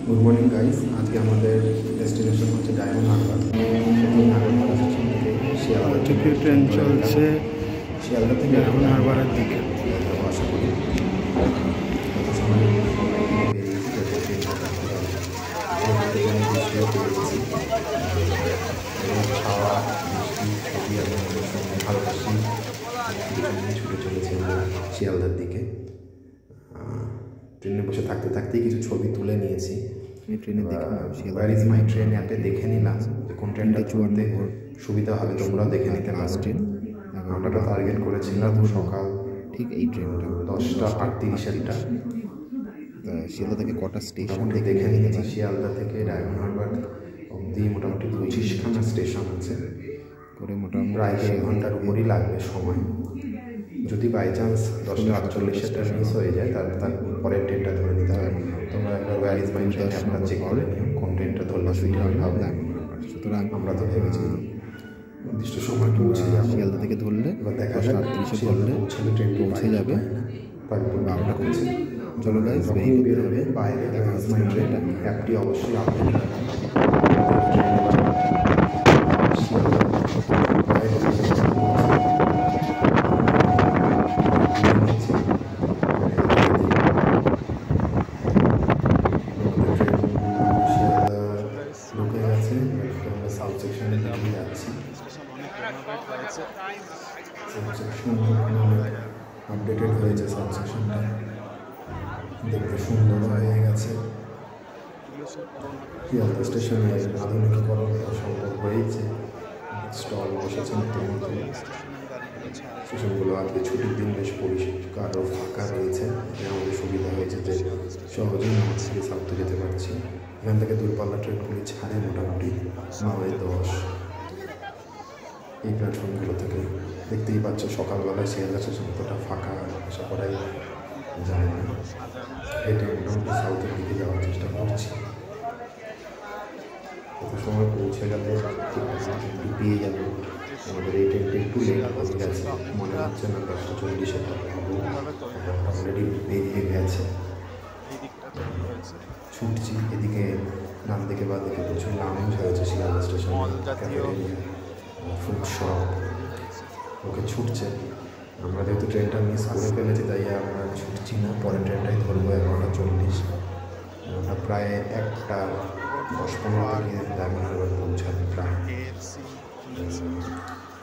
Good morning guys, আজকে আমাদের destination হচ্ছে ডায়মন্ড হারবার। নাগরপাড়া স্টেশন থেকে শিয়ালদা থেকে ট্রেন চলছে শিয়ালদা থেকে ডায়মন্ড হারবারের দিকে। আশা করি খাওয়া মিষ্টি ছবি ভালোবাসি ছুটে চলেছে শিয়ালদার দিকে। ট্রেনে বসে থাকতে থাকতেই কিছু ছবি তুলে নিয়েছি। ট্রেনে দেখে ওয়্যার ইজ মাই ট্রেন অ্যাপে দেখে নিলাম যে কোন ট্রেনটা চড়তে সুবিধা হবে, তোমরাও দেখে নিতে পারো। আমরা টার্গেট করেছিলাম সকাল ঠিক এই ট্রেনটা 10:38 শিয়ালদা থেকে কটা স্টেশন দেখে নিয়েছি। শিয়ালদা থেকে ডায়মন্ড হারবার অবধি মোটামুটি 25খানা স্টেশন আছে করে, মোটামুটি প্রায় 1 ঘন্টার উপরই লাগবে সময়। যদি বাই চান্স 10:48 মিস হয়ে যায় তার পরের ট্রেনটা ধরে নিতে হবে। তোমরা একবার ওয়্যার ইজ মাই ট্রেন আপনারা চেক করে নিও কোন ট্রেনটা ধরলে সুবিধা হবে। সুতরাং আমরা তো ভেবেছি নির্দিষ্ট সময় পৌঁছে যাবে। শিয়ালদা থেকে ধরলে এবার দেখা যাক 10:38 ধরলে ট্রেন পৌঁছে যাবে তারপর 12টা করছে। চলো গাইস বের হবে বাইরে ওয়্যার ইজ মাই ট্রেন অ্যাপটি অবশ্যই আপডেট রাখবেন। সাউথ সেকশনের দিকে যাচ্ছি। আপডেটেড হয়েছে সাউথ সেকশনটা, দেখতে সুন্দর হয়ে গেছে। শিয়ালদা স্টেশনে আধুনিকীকরণ সম্ভব হয়েছে, স্টল বসেছে নতুন নতুন। স্টেশনগুলো আজকে ছুটির দিন বেশ পরিষ্কার ও ফাঁকা রয়েছে। আমাদের সুবিধা হয়েছে যে সহজেই নর্থ থেকে সাউথে যেতে পারছি। এখান থেকে দূরপাল্লা ট্রেনগুলি ছাড়ে মোটামুটি 9-10 এই প্ল্যাটফর্মগুলো থেকে। দেখতেই পাচ্ছ সকালবেলায় শিয়ালদা স্টেশন কতটা ফাঁকা, আশা করাই যায় না। হেঁটে মোটামুটি সাউথের দিকে যাওয়ার চেষ্টা করছি। কত সময় পৌঁছে গেলে একটু পেয়ে যাবো। আমাদের এই ট্রেনটা একটু লেট হয়ে গেছে, মনে হচ্ছে না 10:40 অলরেডি বেরিয়ে গেছে। ছুটছি এদিকে, ডান দিকে বা দিকে প্রচুর লাউঞ্জ হয়েছে শিয়ালদা স্টেশনে, ফুড শপ ওকে ছুটছে। আমরা যেহেতু ট্রেনটা মিস করে ফেলেছি তাই আমরা ছুটছি না, পরের ট্রেনটাই ধরবো 11:40। আমরা প্রায় 1:10-15 থেকে ডায়মন্ড হারবার পৌঁছাবে। প্রায়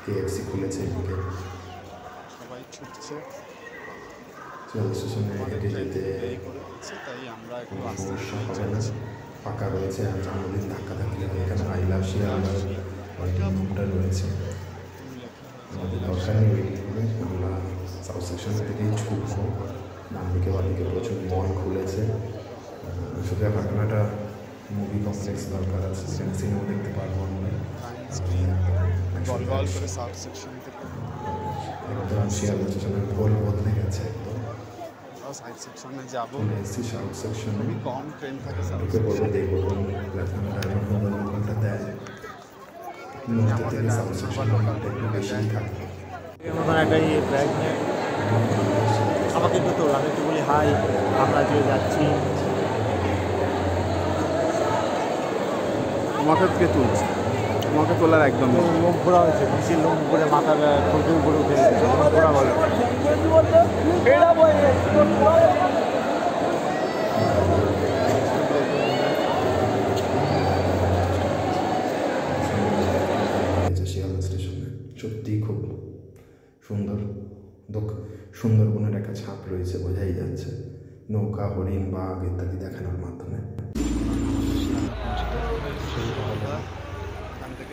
KFC খুলেছে এদিকে, সবাই ছুটছে। শিয়ালদা স্টেশনে হেঁটে যেতে কোনো সমস্যা হবে না, ফাঁকা রয়েছে। আর জন্মদিন ধাক্কাধাক্কি হয় এখানে। আই লাভ শিয়ালদা রুমটা রয়েছে, আমাদের দরকার নেই ওয়েটিং রুমে। আমরা সাউথ সেকশন থেকেই ছুটবো। ডান দিকে বাদিকে প্রচুর মল খুলেছে। শুধু একটা মুভি কমপ্লেক্স দরকার আছে, সেখানে সিনেমা দেখতে পারবো আমরা। সাউথ সেকশন থেকে একদম শিয়ালদা স্টেশনের গোল বদলে গেছে একদম। সাউথ সেকশনে যাবো, এসছি সাউথ সেকশনে কম ট্রেন থাকে, ঢুকে পড়বো, দেখবো কোন প্ল্যাটফর্মে ডায়মন্ড হারবার লোকালটা দেয়। নর্থ থেকে সাউথ সেকশন লোকালটা একটু বেশিই থাকে। মতন একটা ব্যাগ নিয়ে আমাকে একটু তোল, আমি একটু বলি হাই, আমরা যে যাচ্ছি। আমাকে কে তুলছে? আমাকে তোলার একদম লোক ঘোরা হয়েছে, বেশি লোক ঘুরে মাথার ঠোঁটের উপরে উঠে গেছে, ঘোরা বলে। শিয়ালদা স্টেশনে সত্যিই খুব সুন্দর। সুন্দরবনের একটা ছাপ রয়েছে, বোঝাই যাচ্ছে। নৌকা, হরিণ, বাঘ ইত্যাদি দেখানোর মাধ্যমে।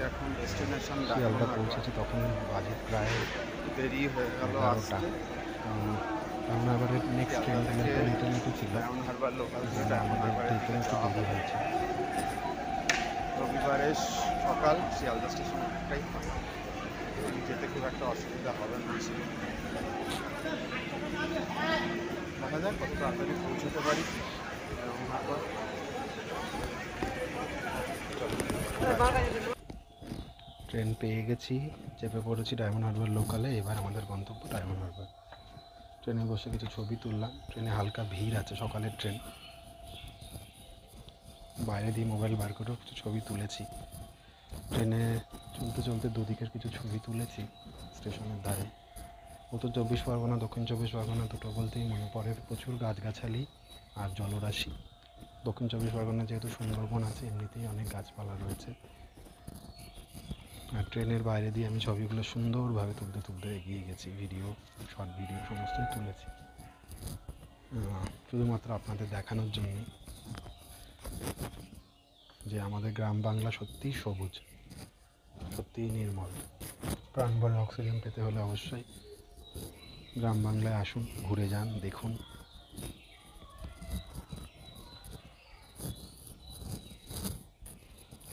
এখন ডেস্টিনেশন শিয়ালদা পৌঁছেছি, তখন বাজে প্রায় দেরি হয়ে গেল আসতে। আমরা আবার নেক্সট ট্রেনটা লিটারলিটি ছিল, ডায়মন্ড হারবার লোকাল আমাদের একটু দেরি হয়েছে। রবিবারের সকাল শিয়ালদা স্টেশন একটাই ফাঁকা, যেতে খুব একটা অসুবিধা হবে না। দেখা যাক কত তাড়াতাড়ি পৌঁছতে পারি ডায়মন্ড হারবার। ট্রেন পেয়ে গেছি, চেপে পড়েছি ডায়মন্ড হারবার লোকালে। এবার আমাদের গন্তব্য ডায়মন্ড হারবার। ট্রেনে বসে কিছু ছবি তুললাম। ট্রেনে হালকা ভিড় আছে, সকালের ট্রেন। বাইরে দিয়ে মোবাইল বার করেও কিছু ছবি তুলেছি। ট্রেনে চলতে চলতে দুদিকের কিছু ছবি তুলেছি স্টেশনের ধারে। উত্তর 24 পরগনা দক্ষিণ 24 পরগনা দুটো বলতেই মনে পড়ে প্রচুর গাছগাছালি আর জলরাশি। দক্ষিণ 24 পরগনা যেহেতু সুন্দরবন আছে, এমনিতেই অনেক গাছপালা রয়েছে। আর ট্রেনের বাইরে দিয়ে আমি ছবিগুলো সুন্দরভাবে তুলতে তুলতে এগিয়ে গেছি। ভিডিও, শর্ট ভিডিও সমস্তই তুলেছি শুধুমাত্র আপনাদের দেখানোর জন্যই যে আমাদের গ্রাম বাংলা সত্যিই সবুজ, সত্যিই নির্মল। প্রাণভরে অক্সিজেন পেতে হলে অবশ্যই গ্রাম বাংলায় আসুন, ঘুরে যান, দেখুন।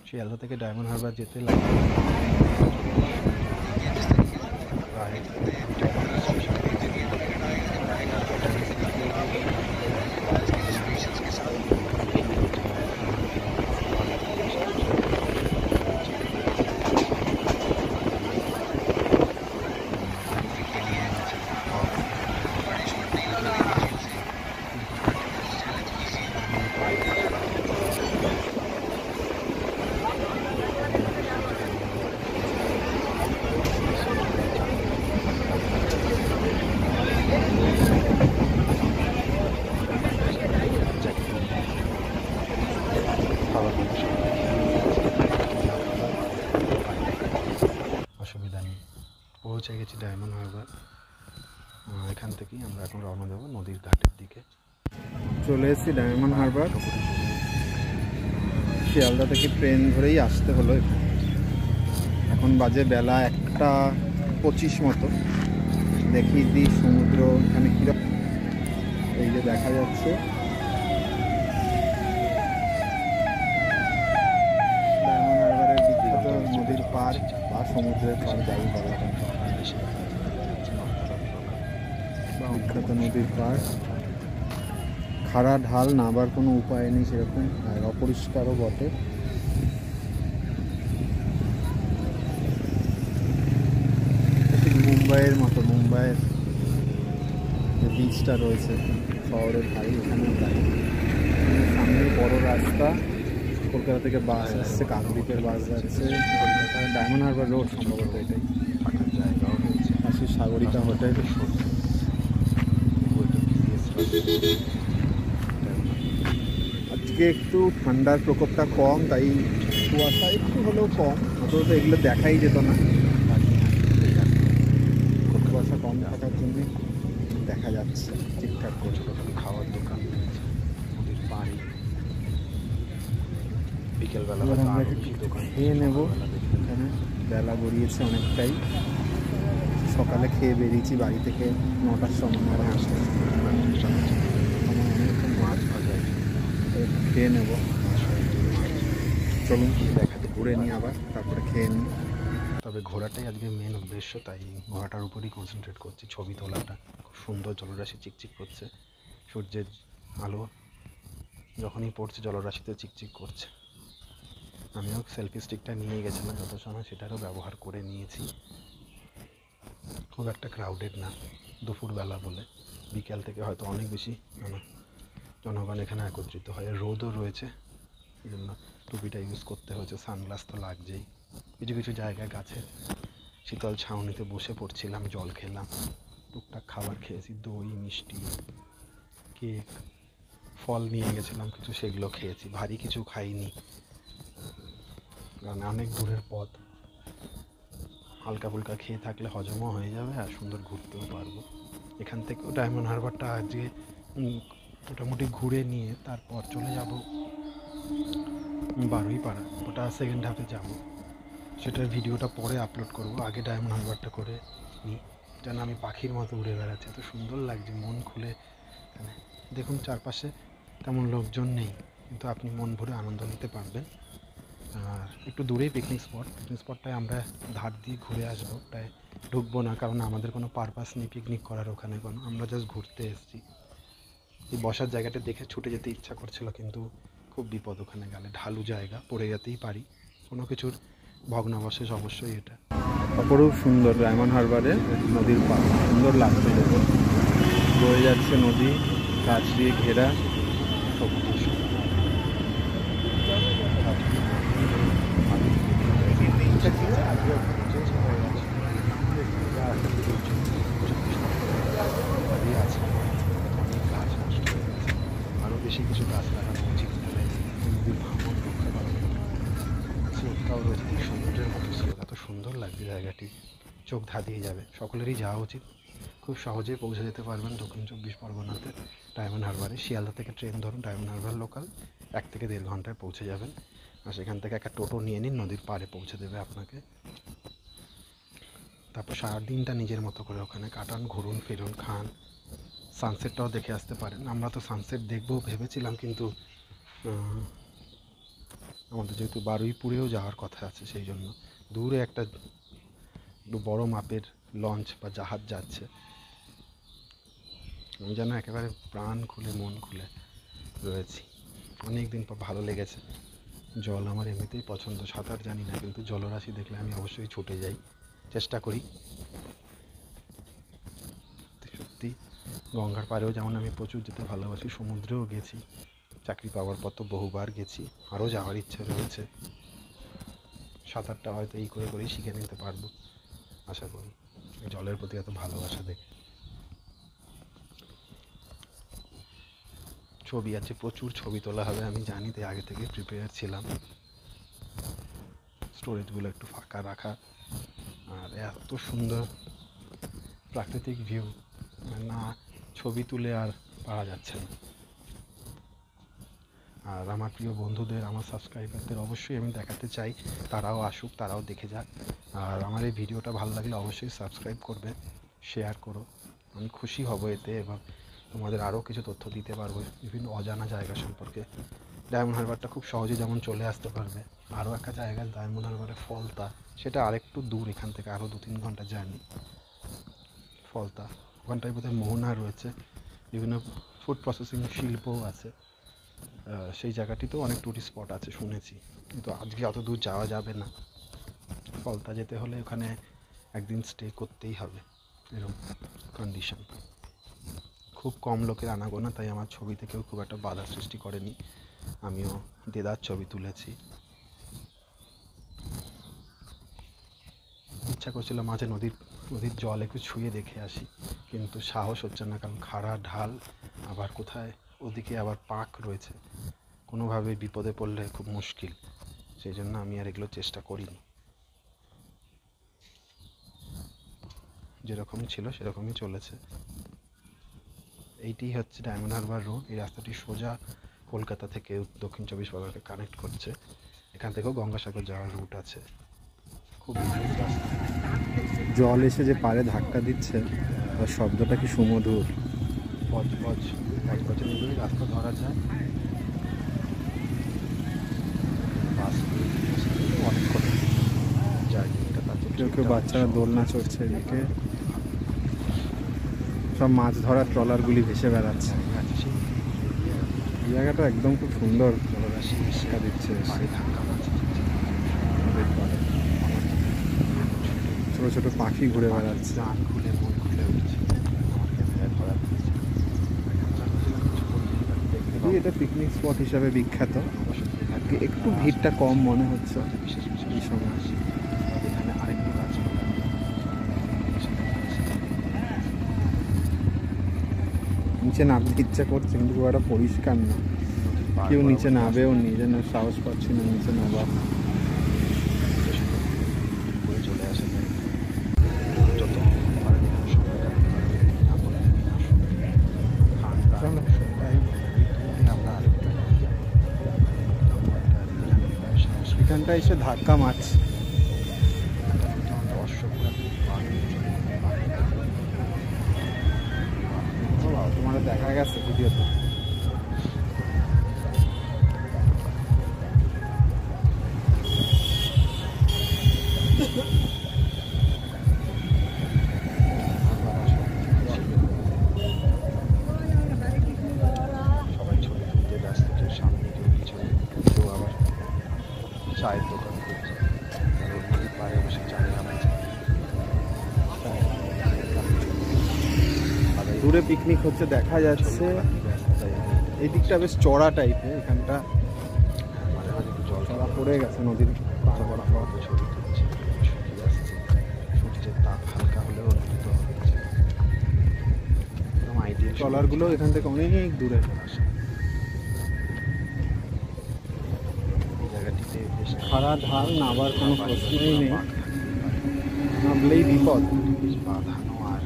শিয়ালদা থেকে ডায়মন্ড হারবার যেতে লাগে প্রায় অসুবিধা নেই। পৌঁছে গেছি ডায়মন্ড হারবার। এখান থেকেই আমরা এখন রওনা দেবো নদীর ঘাটের দিকে। চলে এসেছি ডায়মন্ড হারবার। শিয়ালদা থেকে ট্রেন ধরেই আসতে হলো। এখন বাজে বেলা 1:25 মতো। দেখিয়ে দিই সমুদ্র এখানে কীরকম। এই যে দেখা যাচ্ছে ডায়মন্ড হারবারের বিখ্যাত নদীর পার বা সমুদ্রের পার, যাই বলা হয়, বিখ্যাত নদীর পার। খাড়া ঢাল, নামার কোনো উপায় নেই সেরকম, আর অপরিষ্কারও বটে। ঠিক মুম্বাইয়ের মতো, মুম্বাইয়ের যে বিচটা রয়েছে শহরের ধারে, এখানেও তাই। সামনে বড় রাস্তা, কলকাতা থেকে বাস আসছে, কাকদ্বীপের বাস যাচ্ছে কলকাতায়। ডায়মন্ড হারবার রোড সম্ভবত এটাই। থাকার জায়গাও রয়েছে, পাশে সাগরিকা হোটেল। আজকে একটু ঠান্ডার প্রকোপটা কম, তাই কুয়াশা একটু হলেও কম। অথচ এগুলো দেখাই যেত না, কুয়াশা কম থাকার জন্যে দেখা যাচ্ছে ঠিকঠাক করে। খাওয়ার দোকান, নদীর পাড়ি, বিকেলবেলা আমরা খেয়ে নেবো। এখানে বেলা গড়িয়েছে অনেকটাই। সকালে খেয়ে বেরিয়েছি বাড়ি থেকে 9টার সময়, 9:30 অনেকক্ষণ মাছ ভাজা খেয়ে নেব। চলুন দেখাতে, ঘুরে নিই আবার, তারপরে খেয়ে নিই। তবে ঘোরাটাই আজকে মেন উদ্দেশ্য, তাই ঘোরাটার উপরই কনসেন্ট্রেট করছি। ছবি তোলাটা খুব সুন্দর, জলরাশি চিকচিক করছে, সূর্যের আলো যখনই পড়ছে জলরাশিতে চিকচিক করছে। আমিও সেলফি স্টিকটা নিয়ে গেছিলাম যত সময়, সেটারও ব্যবহার করে নিয়েছি। খুব একটা ক্রাউডেড না, দুপুরবেলা বলে। বিকেল থেকে হয়তো অনেক বেশি জনগণ এখানে একত্রিত হয়। রোদও রয়েছে, এই জন্য টুপিটা ইউজ করতে হয়েছে। সানগ্লাস তো লাগছেই। কিছু কিছু জায়গায় গাছে শীতল ছাউনিতে বসে পড়ছিলাম, জল খেলাম, টুকটাক খাবার খেয়েছি, দই, মিষ্টি, কেক, ফল নিয়ে গেছিলাম কিছু, সেগুলো খেয়েছি। ভারী কিছু খাইনি, কারণ অনেক দূরের পথ। হালকা ফুলকা খেয়ে থাকলে হজমও হয়ে যাবে আর সুন্দর ঘুরতেও পারবো। এখান থেকেও ডায়মন্ড হারবারটা আজকে মোটামুটি ঘুরে নিয়ে তারপর চলে যাব বারুইপাড়া। ওটা সেকেন্ড হাফে যাব, সেটার ভিডিওটা পরে আপলোড করব। আগে ডায়মন্ড হারবারটা করে নিই। যেন আমি পাখির মতো উড়ে বেড়াচ্ছি, এত সুন্দর লাগছে মন খুলে। দেখুন চারপাশে তেমন লোকজন নেই, কিন্তু আপনি মন ভরে আনন্দ নিতে পারবেন। আর একটু দূরেই পিকনিক স্পটটায় আমরা ধার দিয়ে ঘুরে আসবো, প্রায় ঢুকবো না, কারণ আমাদের কোনো পারপাস নেই পিকনিক করার ওখানে কোনো। আমরা জাস্ট ঘুরতে এসেছি। এই বসার জায়গাটা দেখে ছুটে যেতে ইচ্ছা করছিল, কিন্তু খুব বিপদ ওখানে গেলে, ঢালু জায়গা, পড়ে যেতেই পারি। কোনো কিছুর ভগ্নাবশেষ অবশ্যই এটা। অপরূপ সুন্দর ডায়মন্ড হারবারে নদীর পাড়, সুন্দর লাগছে দেখো। বয়ে যাচ্ছে নদী, গাছ দিয়ে ঘেরা, সবুজ। লাগছে জায়গাটি, চোখ ধাঁধিয়ে যাবে। সকলেরই যাওয়া উচিত। খুব সহজেই পৌঁছে যেতে পারবেন দক্ষিণ 24 পরগনাতে ডায়মন্ড হারবারে। শিয়ালদা থেকে ট্রেন ধরুন, ডায়মন্ড হারবার লোকাল 1 থেকে 1.5 ঘন্টায় পৌঁছে যাবেন। আর সেখান থেকে একটা টোটো নিয়ে নিন, নদীর পাড়ে পৌঁছে দেবে আপনাকে। তারপর সারাদিনটা নিজের মতো করে ওখানে কাটান, ঘুরুন ফিরুন, খান, সানসেটটাও দেখে আসতে পারেন। আমরা তো সানসেট দেখবো ভেবেছিলাম, কিন্তু আমাদের যেহেতু বারুইপুরেও যাওয়ার কথা আছে, সেই জন্য দূরে একটা বড় মাপের লঞ্চ বা জাহাজ যাচ্ছে। আমি যেন একেবারে প্রাণ খুলে মন খুলে রয়েছি। অনেক দিন পর ভালো লেগেছে। জল আমার এমনিতেই পছন্দ, সাঁতার জানি না, কিন্তু জলরাশি দেখলে আমি অবশ্যই ছুটে যাই, চেষ্টা করি। সত্যি গঙ্গার পাড়েও যেমন আমি প্রচুর যেতে ভালোবাসি, সমুদ্রেও গেছি, চাকরি পাওয়ার পর তো বহুবার গেছি, আরও যাওয়ার ইচ্ছে রয়েছে। সাঁতারটা হয়তো এই করে করেই শিখে নিতে পারবো আশা করি, জলের প্রতি এত ভালোবাসা দেখে। ছবি আছে, প্রচুর ছবি তোলা হবে আমি জানি, তাই আগে থেকে প্রিপেয়ার ছিলাম। স্টোরেজগুলো একটু ফাঁকা রাখা, আর এত সুন্দর প্রাকৃতিক ভিউ, না ছবি তুলে আর পারা যাচ্ছে না। আর আমার প্রিয় বন্ধুদের, আমার সাবস্ক্রাইবারদের অবশ্যই আমি দেখাতে চাই, তারাও আসুক, তারাও দেখে যাক। আর আমার এই ভিডিওটা ভালো লাগলে অবশ্যই সাবস্ক্রাইব করবে, শেয়ার করো, আমি খুশি হব এতে, এবং তোমাদের আরও কিছু তথ্য দিতে পারবো বিভিন্ন অজানা জায়গা সম্পর্কে। ডায়মন্ড হারবারটা খুব সহজে যেমন চলে আসতে পারবে। আরও একটা জায়গা ডায়মন্ড হারবারে ফলতা, সেটা আরেকটু দূর এখান থেকে, আরও 2-3 ঘন্টা জার্নি। ফলতা ওখানটায় বোধহয় মোহনা রয়েছে, বিভিন্ন ফুড প্রসেসিং শিল্পও আছে। সেই জায়গাটিতেও অনেক টুরিস্ট স্পট আছে শুনেছি, কিন্তু আজকে অত দূর যাওয়া যাবে না। ফলতা যেতে হলে ওখানে একদিন স্টে করতেই হবে, এরকম কন্ডিশন। খুব কম লোকের আনাগোনা, তাই আমার ছবিতে কেউ খুব একটা বাধা সৃষ্টি করেনি। আমিও দেদার ছবি তুলেছি। ইচ্ছা করছিল মাঝে নদীর জল একটু ছুঁয়ে দেখে আসি, কিন্তু সাহস হচ্ছে না, কারণ খাড়া ঢাল, আবার কোথায় ওদিকে আবার পাক রয়েছে, কোনোভাবে বিপদে পড়লে খুব মুশকিল। সেই জন্য আমি আর এগুলো চেষ্টা করিনি। যেরকম ছিল সেরকমই চলেছে। এইটি হচ্ছে ডায়মন্ড হারবার রোড। এই রাস্তাটি সোজা কলকাতা থেকে দক্ষিণ 24 পরগনাকে কানেক্ট করছে। এখান থেকেও গঙ্গাসাগর যাওয়ার রুট আছে। খুব রাস্তা, জল এসে যে পাড়ে ধাক্কা দিচ্ছে, তার শব্দটা কি সুমধুর। বজবজের মধ্যে রাস্তা ধরা যায়। অনেকক্ষণ জার্নিটা, তারপর কেউ বাচ্চারা দোলনা চড়ছে, এদিকে সব মাছ ধরার ট্রলারগুলি ভেসে বেড়াচ্ছে। এই জায়গাটা একদম খুব সুন্দর, জলরাশি শিক্ষা দিচ্ছে। ছোটো ছোটো পাখি ঘুরে বেড়াচ্ছে, খুলে মন খুলে উঠছে। এটা পিকনিক স্পট হিসাবে বিখ্যাত, একটু ভিড়টা কম মনে হচ্ছে এই সময়। এখানে আরেকটু গাছপালা, নিচে নামতে ইচ্ছা করছে, কিন্তু খুব একটা পরিষ্কার না, কেউ নিচে নামেও নি, যেন সাহস পাচ্ছি না নিচে নামা। চলে আসে যত এখানটা এসে ধাক্কা মারছে। তোমার দেখা গেছে ভিডিওতে। সবাই ছবি তুলতে ব্যস্ত, কেউ সামনে, কেউ পিছনে, কেউ আবার চায়ের দোকান করছে, নদীর পাড়ে বসে চায়ের আনাচ্ছে। দূরে পিকনিক হচ্ছে দেখা যাচ্ছে। এই দিকটা বেশ চড়া টাইপের, এখানটা মাঝে মাঝে জল চড়া পড়ে গেছে নদীর পাড় বরাবর। ছবি তুলছে, শুকিয়ে আসছে, সূর্যের তাপ হালকা হলেও অনুভূত হচ্ছে। আইডিয়াল ট্রলারগুলো এখান থেকে অনেক দূরে আসে। এই জায়গাটিতে বেশ খাড়া ঢাল, নামার কোনো প্রশ্নই নেই। নামলেই বিপদ। বাঁধানো আর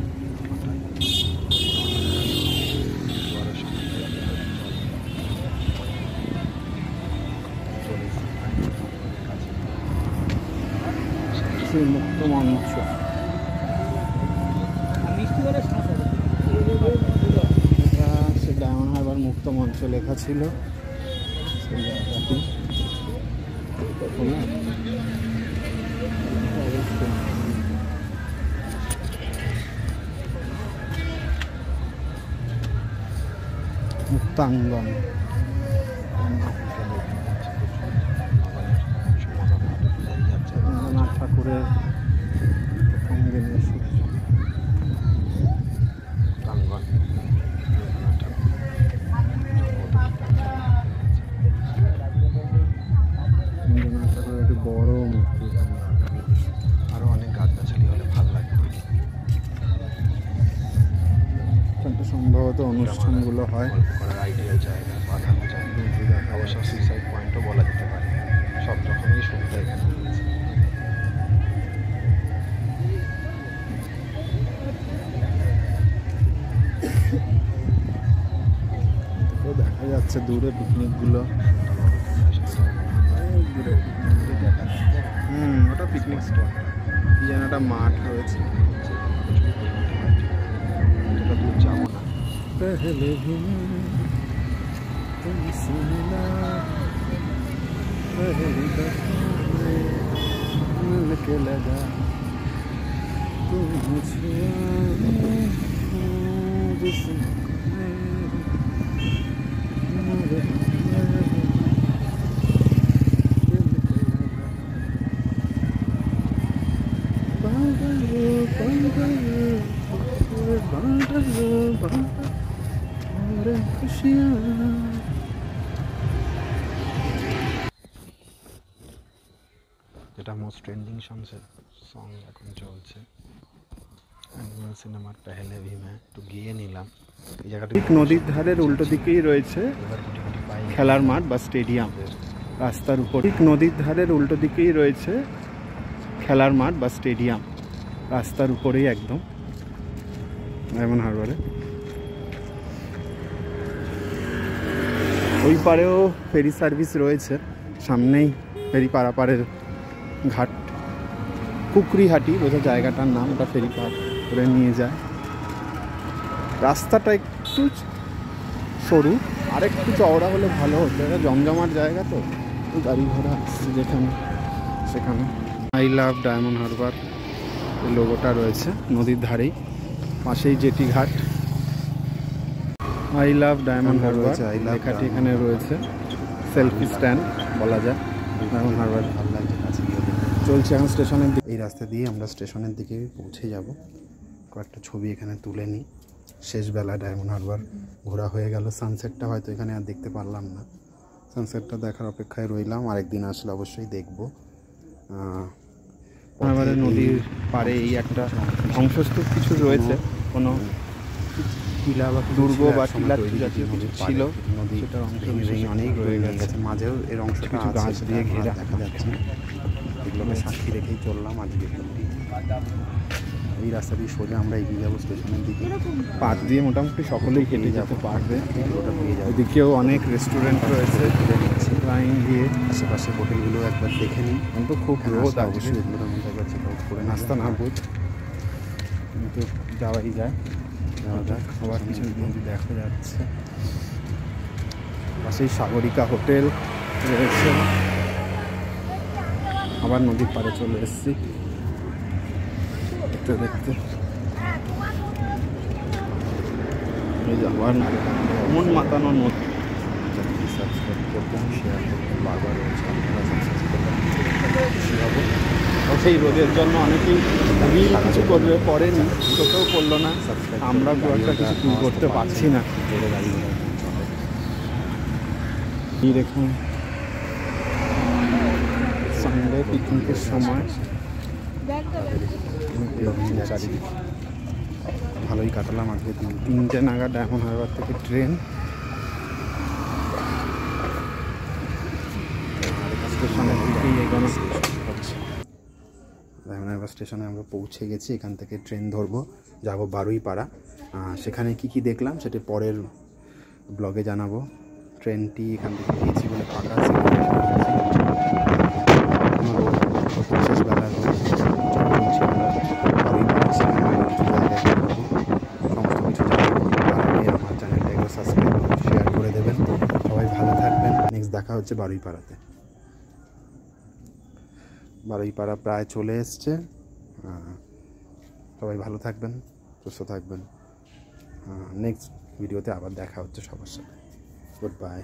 সেই মুক্ত মঞ্চ। এটা সে ডায়মন্ড হারবার মুক্ত মঞ্চ লেখা ছিল সেই জায়গাটি। মুক্তাঙ্গন রবীন্দ্রনাথ ঠাকুরের প্রথম দিনের সূর্য। প্রাঙ্গণ রবীন্দ্রনাথ ঠাকুরের একটি বড় মূর্তি। আরও অনেক গাছগাছালি হলে ভালো লাগবে। এখানটা সম্ভবত অনুষ্ঠানগুলো হয়। গল্প করার আইডিয়াল জায়গা, বাঁধানো জায়গা, অবশ্য সুইসাইড পয়েন্টও বলা যেতে পারে। সব রকমই সুবিধা এখানে রয়েছে। তো দেখা যাচ্ছে দূরে পিকনিকগুলো। ওটা পিকনিক স্পট। কি যেন একটা মাঠ রয়েছে। এটা দূর যাবো না। पहले भी तुमसे मिला, पहली दफा मिल के लगा, तुम मुझे যেটা মোস্ট ট্রেন্ডিং সং এখন চলছে অ্যানিমাল সিনেমার পেহলে ভি মে, একটু গিয়ে নিলাম। এই জায়গাটা ঠিক নদীর ধারের উল্টো দিকেই রয়েছে খেলার মাঠ বা স্টেডিয়াম। রাস্তার উপর ঠিক নদীর ধারের উল্টো দিকেই রয়েছে খেলার মাঠ বা স্টেডিয়াম। রাস্তার উপরেই একদম ডায়মন্ড হারবারে। ওই পারেও ফেরি সার্ভিস রয়েছে, সামনেই ফেরি পারাপারের ঘাট। কুকরিহাটি বোঝা জায়গাটার নাম, ওটা ফেরি পার করে নিয়ে যায়। রাস্তাটা একটু সরু, আর একটু চওড়া হলে ভালো হতো। এটা জমজমাট জায়গা তো, গাড়ি ঘোড়া আসছে যেখানে সেখানে। আই লাভ ডায়মন্ড হারবার এই লোগোটা রয়েছে নদীর ধারেই, পাশেই জেটি ঘাট। আই লাভ ডায়মন্ড হারবার লেখাটি এখানে রয়েছে। সেলফি স্ট্যান্ড বলা যায় ডায়মন্ড হারবার। ভালো লাগছে কাছে গিয়ে। চলছে এখন স্টেশনের দিকে। এই রাস্তা দিয়ে আমরা স্টেশনের দিকে পৌঁছে যাব। কয়েকটা ছবি এখানে তুলে নিই। শেষবেলা ডায়মন্ড হারবার ঘোরা হয়ে গেল। সানসেটটা হয়তো এখানে আর দেখতে পারলাম না, সানসেটটা দেখার অপেক্ষায় রইলাম। আরেকদিন আসলে অবশ্যই দেখব। আমাদের নদীর পাড়ে এই একটা ধ্বংসস্তূপ কিছু রয়েছে, কোনো টিলা বা দুর্গ বা টিলা জাতীয় কিছু ছিল, নদী সেটার অংশ অনেক রয়ে গেছে। মাঝেও এর অংশটা কিছু গাছ দিয়ে ঘেরা দেখা যাচ্ছে। এগুলোকে সাক্ষী রেখেই চললাম আজকে। এই রাস্তা দিয়ে সোজা আমরা এগিয়ে যাবো স্টেশনের দিকে। পাত দিয়ে মোটামুটি সকলেই হেঁটে যেতে পারবে। ওটা পেয়ে যাবো। ওদিকেও অনেক রেস্টুরেন্ট রয়েছে, লাইন দিয়ে আশেপাশে হোটেলগুলো একবার দেখে নিই। কিন্তু খুব রোদ অবশ্যই এগুলোর মধ্যে একবার চেক আউট করে নাস্তা না বুঝ কিন্তু যাওয়াই যায়। যাওয়া যাক। সবার কিছু নদী দেখা যাচ্ছে, পাশেই সাগরিকা হোটেল রয়েছে। আবার নদীর পাড়ে চলে এসেছি দেখতে দেখতে। আবার মন মাতানো নদী। সাবস্ক্রাইব করবেন, শেয়ার করবেন, বারবার রয়েছে। আপনারা সাবস্ক্রাইব করবেন, খুশি হব। সেই রোদের জন্য অনেকেই রিল কিছু করবে, পরেনি, চোখেও পড়লো না। আমরা খুব একটা কিছু করতে পারছি না। গাড়ি ঘোড়া এই দেখুন সানডে পিকনিকের সময় চারিদিকে ভালোই কাটালাম আজকে। 3টে নাগাদ ডায়মন্ড হারবার থেকে ট্রেন। স্টেশনের দিকেই এগোনো। ডায়মন্ড সোনারগাঁ স্টেশনে আমরা পৌঁছে গেছি। এখান থেকে ট্রেন ধরবো, যাব বারুইপাড়া। সেখানে কি কি দেখলাম সেটা পরের ব্লগে জানাবো। ট্রেনটি এখান থেকে পেয়েছি বলে ফাঁকা আছে, শেষবেলা বলছি আমরা বারুইপাড়া, সেখানে কিছু জায়গায় ঘুরবো, সমস্ত কিছু জানাবো। আমার চ্যানেলটা একটু সাবস্ক্রাইব শেয়ার করে দেবেন। সবাই ভালো থাকবেন। নেক্সট দেখা হচ্ছে বারুইপাড়াতে। বারুইপাড়া প্রায় চলে এসছে। সবাই ভালো থাকবেন, সুস্থ থাকবেন। নেক্সট ভিডিওতে আবার দেখা হচ্ছে সবার সাথে। Good bye.